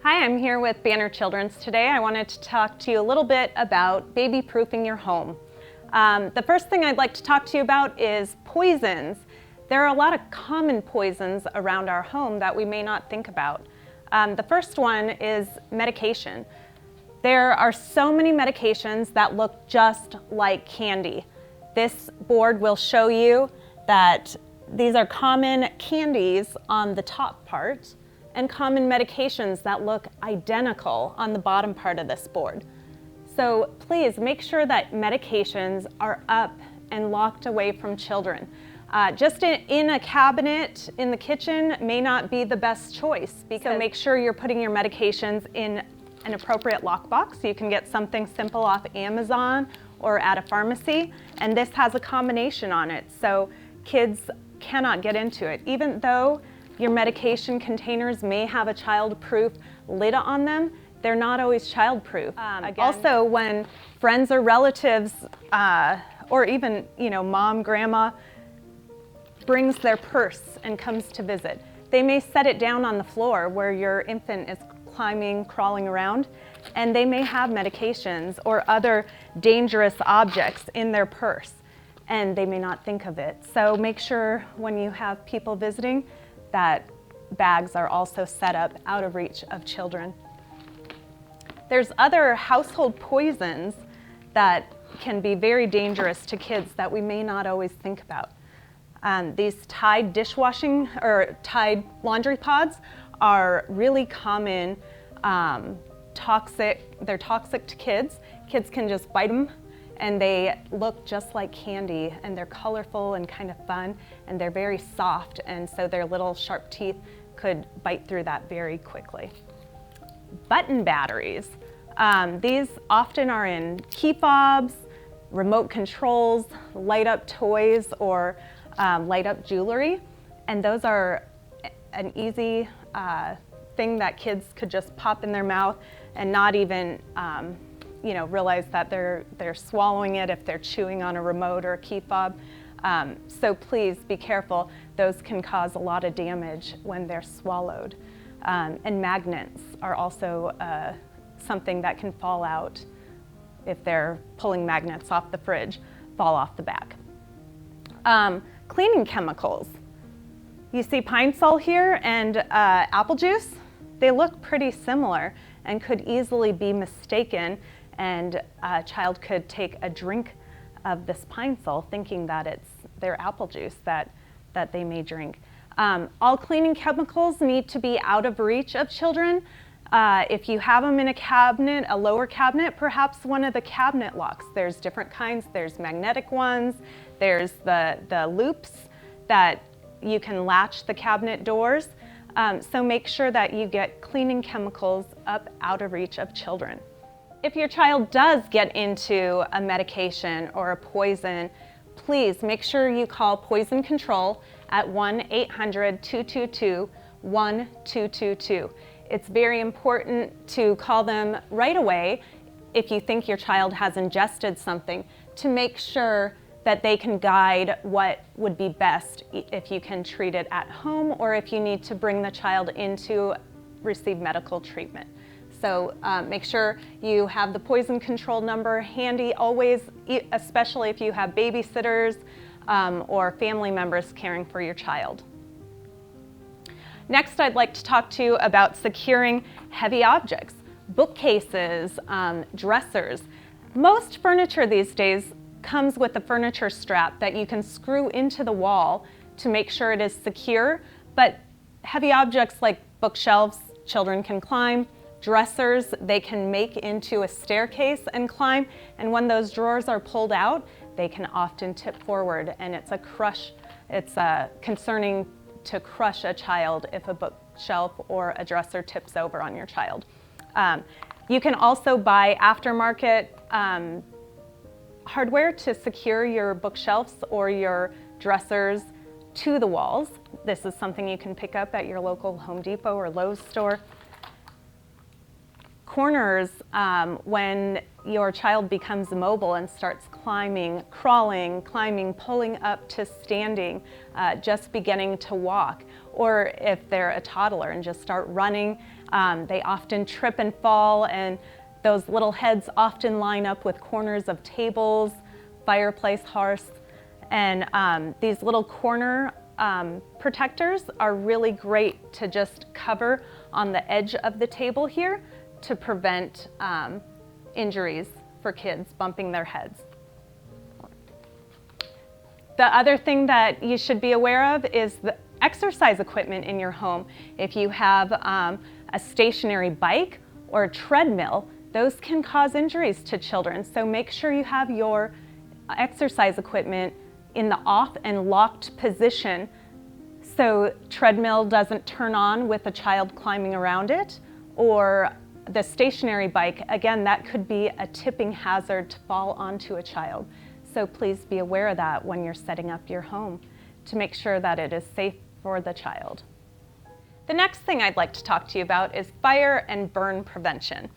Hi, I'm here with Banner Children's today. I wanted to talk to you a little bit about baby-proofing your home. The first thing I'd like to talk to you about is poisons. There are a lot of common poisons around our home that we may not think about. The first one is medication. There are so many medications that look just like candy. This board will show you that these are common candies on the top part and common medications that look identical on the bottom part of this board. So please make sure that medications are up and locked away from children. Just in a cabinet in the kitchen may not be the best choice, because make sure you're putting your medications in an appropriate lockbox. You can get something simple off Amazon or at a pharmacy, and this has a combination on it, so kids cannot get into it. Even though your medication containers may have a child-proof lid on them, they're not always child-proof. Also, when friends or relatives, or even mom, grandma, brings their purse and comes to visit, they may set it down on the floor where your infant is climbing, crawling around, and they may have medications or other dangerous objects in their purse, and they may not think of it. So make sure when you have people visiting that bags are also set up out of reach of children. There's other household poisons that can be very dangerous to kids that we may not always think about. These Tide dishwashing or Tide laundry pods are really common, toxic. They're toxic to kids. Kids can just bite them, and they look just like candy, and they're colorful and kind of fun, and they're very soft, and so their little sharp teeth could bite through that very quickly. Button batteries. These often are in key fobs, remote controls, light up toys, or light up jewelry, and those are an easy thing that kids could just pop in their mouth and not even realize that they're swallowing it if they're chewing on a remote or a key fob. So please be careful. Those can cause a lot of damage when they're swallowed. And magnets are also something that can fall out if they're pulling magnets off the fridge, fall off the back. Cleaning chemicals. You see Pine Sol here and apple juice. They look pretty similar and could easily be mistaken, and a child could take a drink of this Pine Sol thinking that it's their apple juice that they may drink. All cleaning chemicals need to be out of reach of children. If you have them in a cabinet, a lower cabinet, perhaps one of the cabinet locks. There's different kinds. There's magnetic ones. There's the loops that you can latch the cabinet doors. So make sure that you get cleaning chemicals up out of reach of children. If your child does get into a medication or a poison, please make sure you call Poison Control at 1-800-222-1222. It's very important to call them right away if you think your child has ingested something, to make sure that they can guide what would be best, if you can treat it at home or if you need to bring the child in to receive medical treatment. So make sure you have the Poison Control number handy always, especially if you have babysitters or family members caring for your child. Next, I'd like to talk to you about securing heavy objects, bookcases, dressers. Most furniture these days comes with a furniture strap that you can screw into the wall to make sure it is secure, but heavy objects like bookshelves, children can climb. Dressers, they can make into a staircase and climb, and when those drawers are pulled out, they can often tip forward, and it's concerning to crush a child if a bookshelf or a dresser tips over on your child. You can also buy aftermarket hardware to secure your bookshelves or your dressers to the walls. This is something you can pick up at your local Home Depot or Lowe's store. Corners, when your child becomes immobile and starts climbing, crawling, climbing, pulling up to standing, just beginning to walk. Or if they're a toddler and just start running, they often trip and fall, and those little heads often line up with corners of tables, fireplace hearths, and these little corner protectors are really great to just cover on the edge of the table here to prevent injuries for kids bumping their heads. The other thing that you should be aware of is the exercise equipment in your home. If you have a stationary bike or a treadmill, those can cause injuries to children. So make sure you have your exercise equipment in the off and locked position so treadmill doesn't turn on with a child climbing around it, or the stationary bike, again, that could be a tipping hazard to fall onto a child. So please be aware of that when you're setting up your home to make sure that it is safe for the child. The next thing I'd like to talk to you about is fire and burn prevention.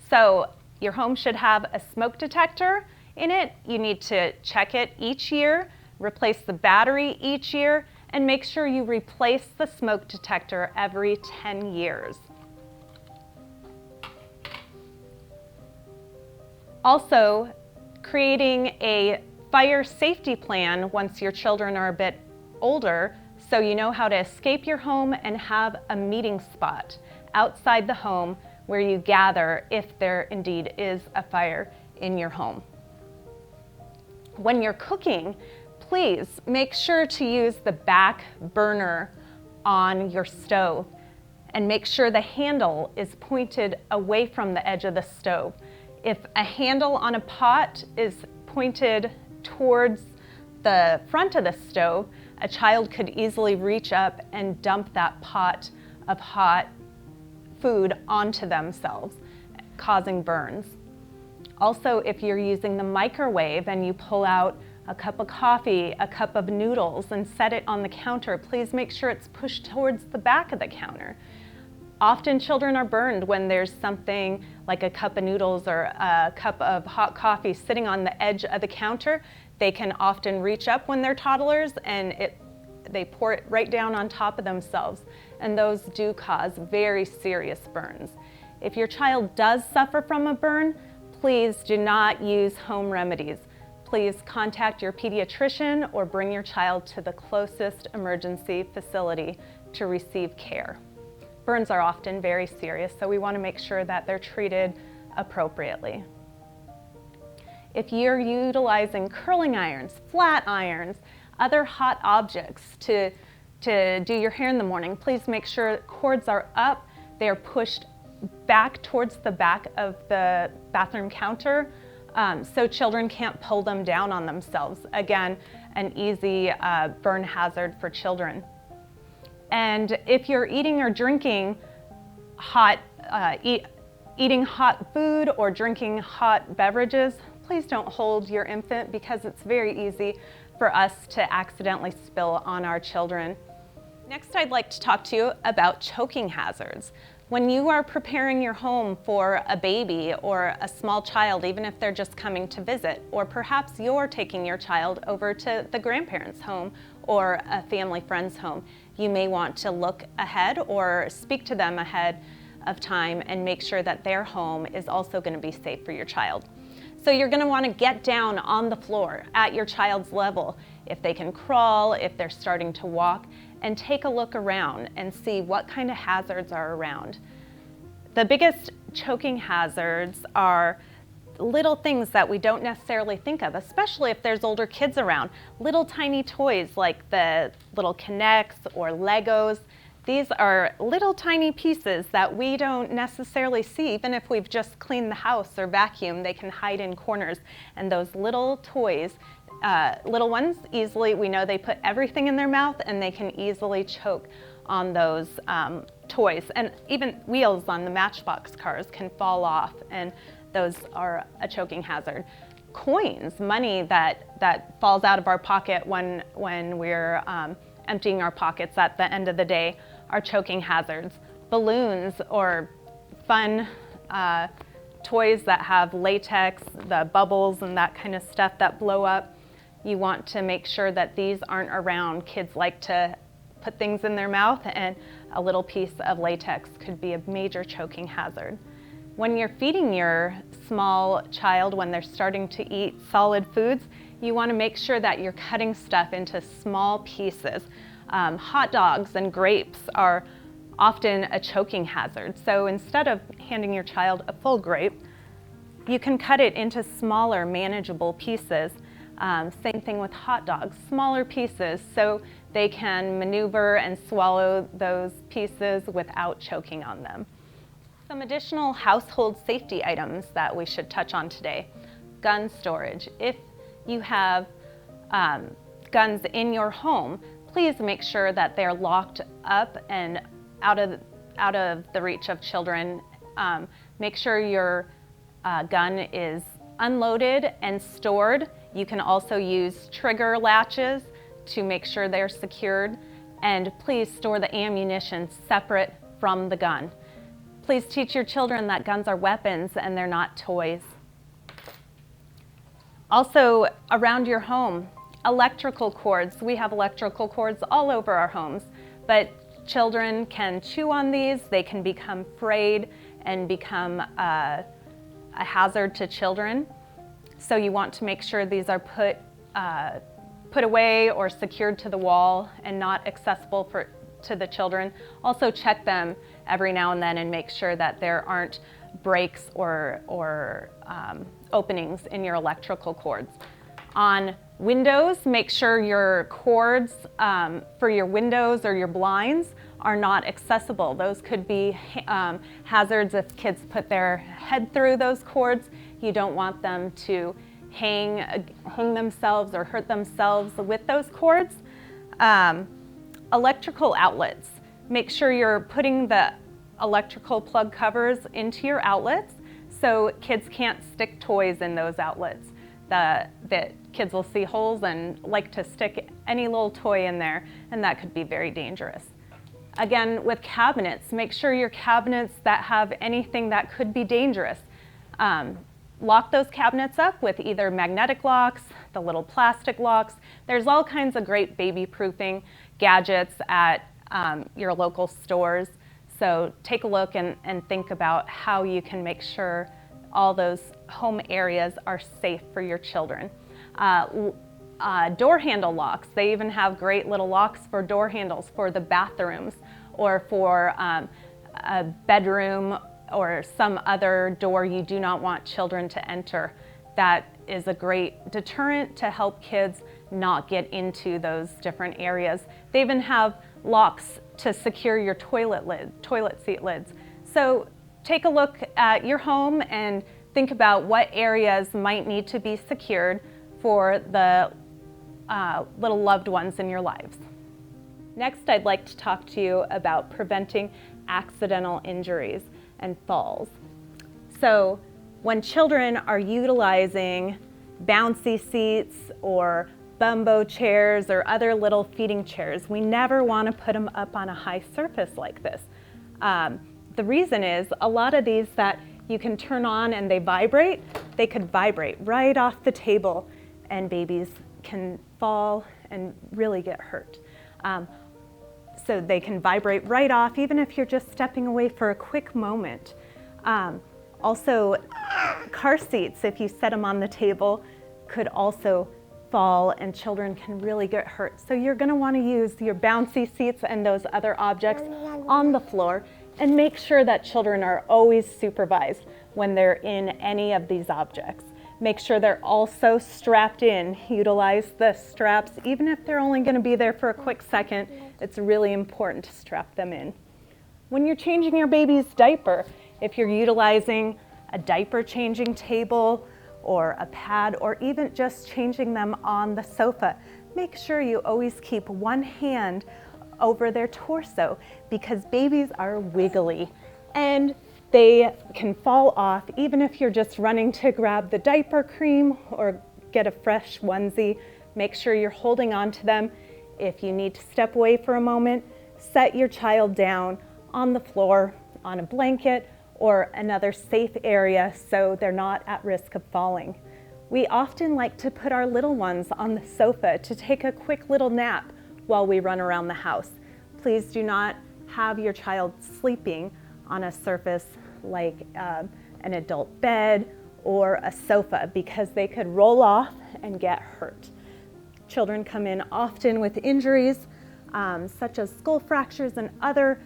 So your home should have a smoke detector in it. You need to check it each year, replace the battery each year, and make sure you replace the smoke detector every 10 years. Also, creating a fire safety plan once your children are a bit older, so you know how to escape your home and have a meeting spot outside the home where you gather if there indeed is a fire in your home. When you're cooking, please make sure to use the back burner on your stove and make sure the handle is pointed away from the edge of the stove. If a handle on a pot is pointed towards the front of the stove, a child could easily reach up and dump that pot of hot food onto themselves, causing burns. Also, if you're using the microwave and you pull out a cup of coffee, a cup of noodles, and set it on the counter, please make sure it's pushed towards the back of the counter. Often children are burned when there's something like a cup of noodles or a cup of hot coffee sitting on the edge of the counter. They can often reach up when they're toddlers and they pour it right down on top of themselves, and those do cause very serious burns. If your child does suffer from a burn, please do not use home remedies. Please contact your pediatrician or bring your child to the closest emergency facility to receive care. Burns are often very serious, so we want to make sure that they're treated appropriately. If you're utilizing curling irons, flat irons, other hot objects to do your hair in the morning, please make sure cords are up, they are pushed back towards the back of the bathroom counter so children can't pull them down on themselves. Again, an easy burn hazard for children. And if you're eating or drinking eating hot food or drinking hot beverages, please don't hold your infant because it's very easy for us to accidentally spill on our children. Next, I'd like to talk to you about choking hazards. When you are preparing your home for a baby or a small child, even if they're just coming to visit, or perhaps you're taking your child over to the grandparents' home or a family friend's home, you may want to look ahead or speak to them ahead of time and make sure that their home is also going to be safe for your child. So you're going to want to get down on the floor at your child's level, if they can crawl, if they're starting to walk, and take a look around and see what kind of hazards are around. The biggest choking hazards are little things that we don't necessarily think of, especially if there's older kids around. Little tiny toys like the little K'NEX or Legos. These are little tiny pieces that we don't necessarily see. Even if we've just cleaned the house or vacuumed, they can hide in corners. And those little toys, little ones, easily, we know they put everything in their mouth and they can easily choke on those toys. And even wheels on the Matchbox cars can fall off, and those are a choking hazard. Coins, money that falls out of our pocket when we're emptying our pockets at the end of the day, are choking hazards. Balloons or fun toys that have latex, the bubbles and that kind of stuff that blow up, you want to make sure that these aren't around. Kids like to put things in their mouth, and a little piece of latex could be a major choking hazard. When you're feeding your small child, when they're starting to eat solid foods, you want to make sure that you're cutting stuff into small pieces. Hot dogs and grapes are often a choking hazard. So instead of handing your child a full grape, you can cut it into smaller, manageable pieces. Same thing with hot dogs, smaller pieces so they can maneuver and swallow those pieces without choking on them. Some additional household safety items that we should touch on today. Gun storage. If you have guns in your home, please make sure that they're locked up and out of the reach of children. Make sure your gun is unloaded and stored. You can also use trigger latches to make sure they're secured. And please store the ammunition separate from the gun. Please teach your children that guns are weapons and they're not toys. Also, around your home, electrical cords. We have electrical cords all over our homes, but children can chew on these. They can become frayed and become a hazard to children. So you want to make sure these are put away or secured to the wall and not accessible to the children. Also check them every now and then and make sure that there aren't breaks or openings in your electrical cords. On windows, make sure your cords for your windows or your blinds are not accessible. Those could be hazards if kids put their head through those cords. You don't want them to hang themselves or hurt themselves with those cords. Electrical outlets. Make sure you're putting the electrical plug covers into your outlets so kids can't stick toys in those outlets. The kids will see holes and like to stick any little toy in there, and that could be very dangerous. Again, with cabinets, make sure your cabinets that have anything that could be dangerous. Lock those cabinets up with either magnetic locks, the little plastic locks. There's all kinds of great baby-proofing gadgets at your local stores. So take a look and think about how you can make sure all those home areas are safe for your children. Door handle locks. They even have great little locks for door handles for the bathrooms or for a bedroom or some other door you do not want children to enter. That is a great deterrent to help kids not get into those different areas. They even have locks to secure your toilet seat lids. So take a look at your home and think about what areas might need to be secured for the little loved ones in your lives. Next, I'd like to talk to you about preventing accidental injuries and falls. So when children are utilizing bouncy seats or bumbo chairs or other little feeding chairs, we never want to put them up on a high surface like this. The reason is a lot of these that you can turn on and they vibrate, they could vibrate right off the table and babies can fall and really get hurt. So they can vibrate right off even if you're just stepping away for a quick moment. Also, car seats, if you set them on the table, could also fall and children can really get hurt. So you're going to want to use your bouncy seats and those other objects on the floor and make sure that children are always supervised when they're in any of these objects. Make sure they're also strapped in. Utilize the straps, even if they're only going to be there for a quick second. It's really important to strap them in. When you're changing your baby's diaper, if you're utilizing a diaper changing table or a pad or even just changing them on the sofa, make sure you always keep one hand over their torso because babies are wiggly and they can fall off even if you're just running to grab the diaper cream or get a fresh onesie. Make sure you're holding on to them. If you need to step away for a moment, set your child down on the floor, on a blanket, or another safe area so they're not at risk of falling. We often like to put our little ones on the sofa to take a quick little nap while we run around the house. Please do not have your child sleeping on a surface like an adult bed or a sofa, because they could roll off and get hurt. Children come in often with injuries such as skull fractures and other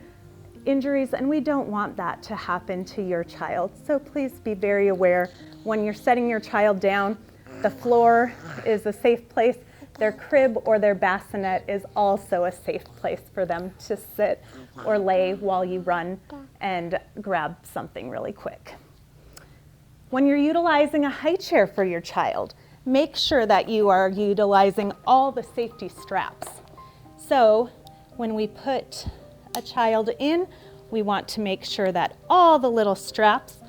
injuries, and we don't want that to happen to your child. So please be very aware when you're setting your child down. The floor is a safe place. Their crib or their bassinet is also a safe place for them to sit or lay while you run and grab something really quick. When you're utilizing a high chair for your child, make sure that you are utilizing all the safety straps. So when we put a child in, we want to make sure that all the little straps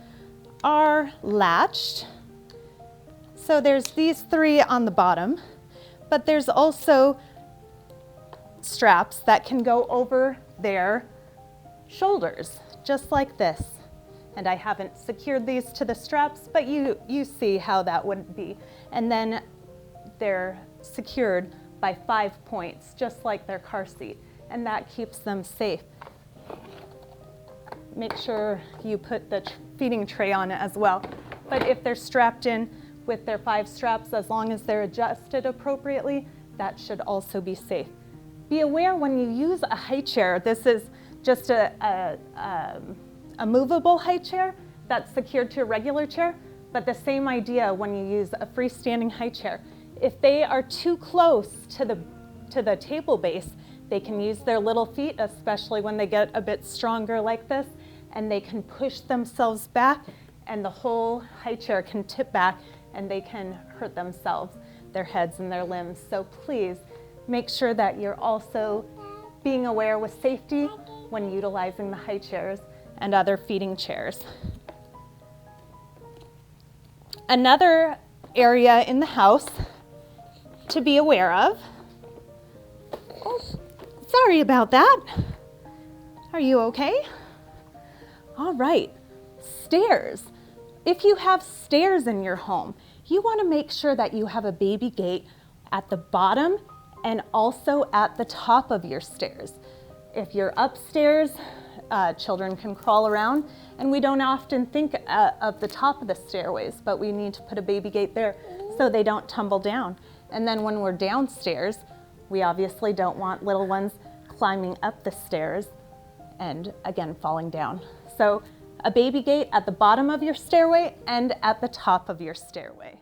are latched. So there's these 3 on the bottom, but there's also straps that can go over their shoulders, just like this. And I haven't secured these to the straps, but you see how that would be. And then they're secured by 5 points, just like their car seat, and that keeps them safe. Make sure you put the feeding tray on it as well. But if they're strapped in with their 5 straps, as long as they're adjusted appropriately, that should also be safe. Be aware when you use a high chair, this is just a movable high chair that's secured to a regular chair, but the same idea when you use a freestanding high chair. If they are too close to the table base, they can use their little feet, especially when they get a bit stronger like this, and they can push themselves back, and the whole high chair can tip back and they can hurt themselves, their heads and their limbs. So please make sure that you're also being aware with safety when utilizing the high chairs and other feeding chairs. Another area in the house to be aware of. Oh, sorry about that. Are you okay? All right, stairs. If you have stairs in your home, you want to make sure that you have a baby gate at the bottom and also at the top of your stairs. If you're upstairs, children can crawl around, and we don't often think of the top of the stairways, but we need to put a baby gate there so they don't tumble down. And then when we're downstairs, we obviously don't want little ones climbing up the stairs and again falling down. So a baby gate at the bottom of your stairway and at the top of your stairway.